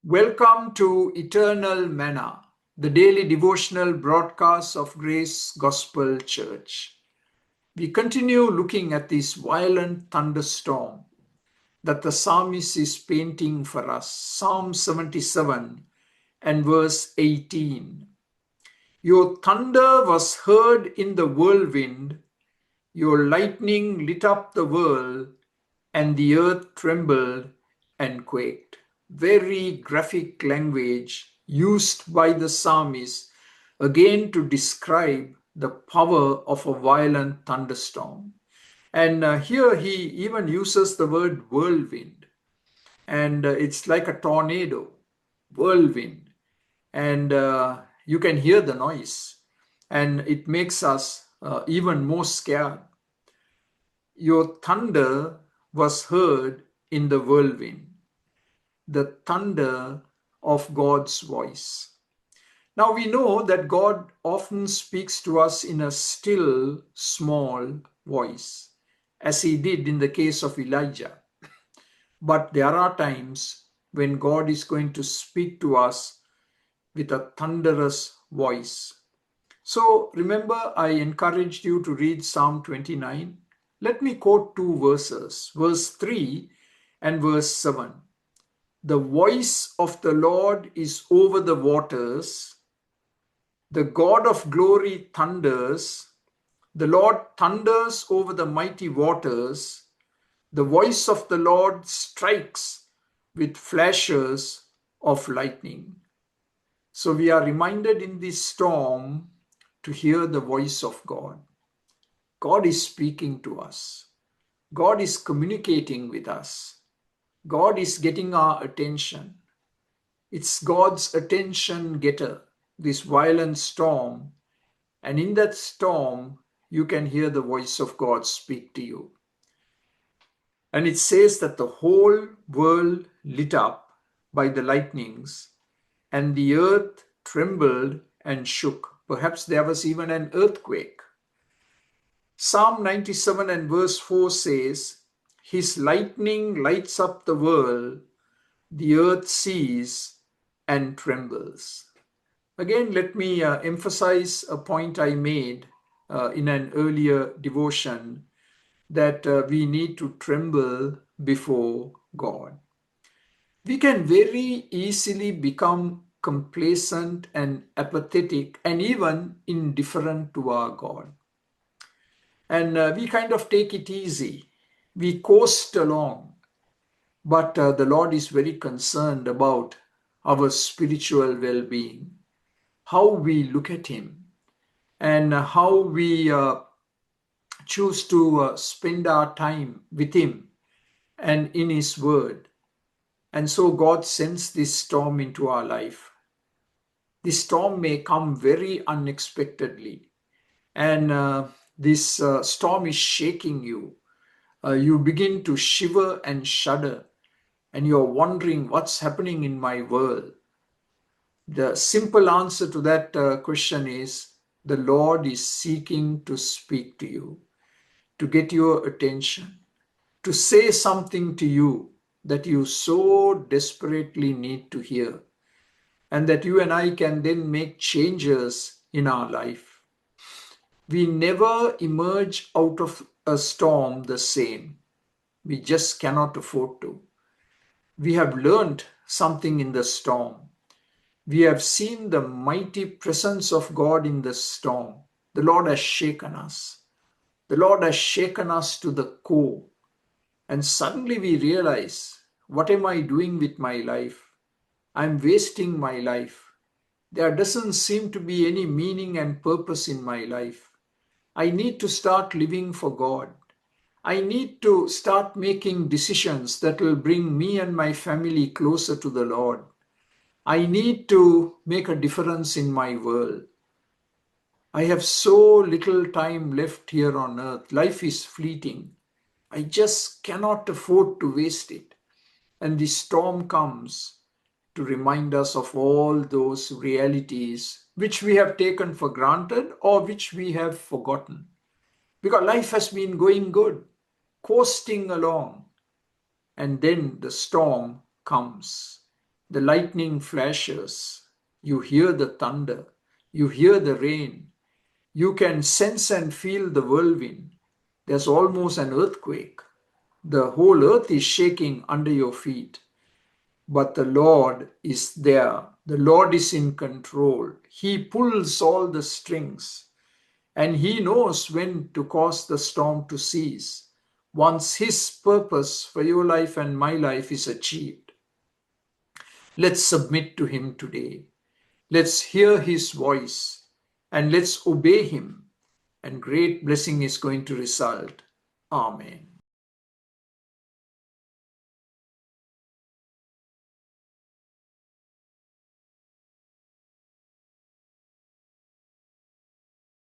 Welcome to Eternal Manna, the daily devotional broadcast of Grace Gospel Church. We continue looking at this violent thunderstorm that the psalmist is painting for us. Psalm 77 and verse 18. Your thunder was heard in the whirlwind, your lightning lit up the world, and the earth trembled and quaked. Very graphic language used by the psalmist again to describe the power of a violent thunderstorm. And here he even uses the word whirlwind, and it's like a tornado, whirlwind. And you can hear the noise, and it makes us even more scared. Your thunder was heard in the whirlwind, the thunder of God's voice. Now we know that God often speaks to us in a still, small voice, as he did in the case of Elijah. But there are times when God is going to speak to us with a thunderous voice. So remember, I encouraged you to read Psalm 29. Let me quote two verses, verse 3 and verse 7. The voice of the Lord is over the waters. The God of glory thunders. The Lord thunders over the mighty waters. The voice of the Lord strikes with flashes of lightning. So we are reminded in this storm to hear the voice of God. God is speaking to us. God is communicating with us. God is getting our attention. It's God's attention getter, this violent storm. And in that storm, you can hear the voice of God speak to you. And it says that the whole world lit up by the lightnings, and the earth trembled and shook. Perhaps there was even an earthquake. Psalm 97 and verse 4 says, His lightning lights up the world, the earth sees and trembles. Again, let me emphasize a point I made in an earlier devotion, that we need to tremble before God. We can very easily become complacent and apathetic and even indifferent to our God. And we kind of take it easy. We coast along. But the Lord is very concerned about our spiritual well-being, how we look at Him, and how we choose to spend our time with Him and in His Word. And so God sends this storm into our life. This storm may come very unexpectedly, and this storm is shaking you. You begin to shiver and shudder, and you're wondering what's happening in my world. The simple answer to that question is the Lord is seeking to speak to you, to get your attention, to say something to you that you so desperately need to hear, and that you and I can then make changes in our life. We never emerge out of a storm the same. We just cannot afford to. We have learned something in the storm. We have seen the mighty presence of God in the storm. The Lord has shaken us. The Lord has shaken us to the core. And suddenly we realize, what am I doing with my life? I'm wasting my life. There doesn't seem to be any meaning and purpose in my life. I need to start living for God. I need to start making decisions that will bring me and my family closer to the Lord. I need to make a difference in my world. I have so little time left here on earth. Life is fleeting. I just cannot afford to waste it. And the storm comes to remind us of all those realities which we have taken for granted or which we have forgotten. Because life has been going good, coasting along, and then the storm comes. The lightning flashes. You hear the thunder. You hear the rain. You can sense and feel the whirlwind. There's almost an earthquake. The whole earth is shaking under your feet. But the Lord is there. The Lord is in control. He pulls all the strings, and He knows when to cause the storm to cease once His purpose for your life and my life is achieved. Let's submit to Him today. Let's hear His voice and let's obey Him, and great blessing is going to result. Amen.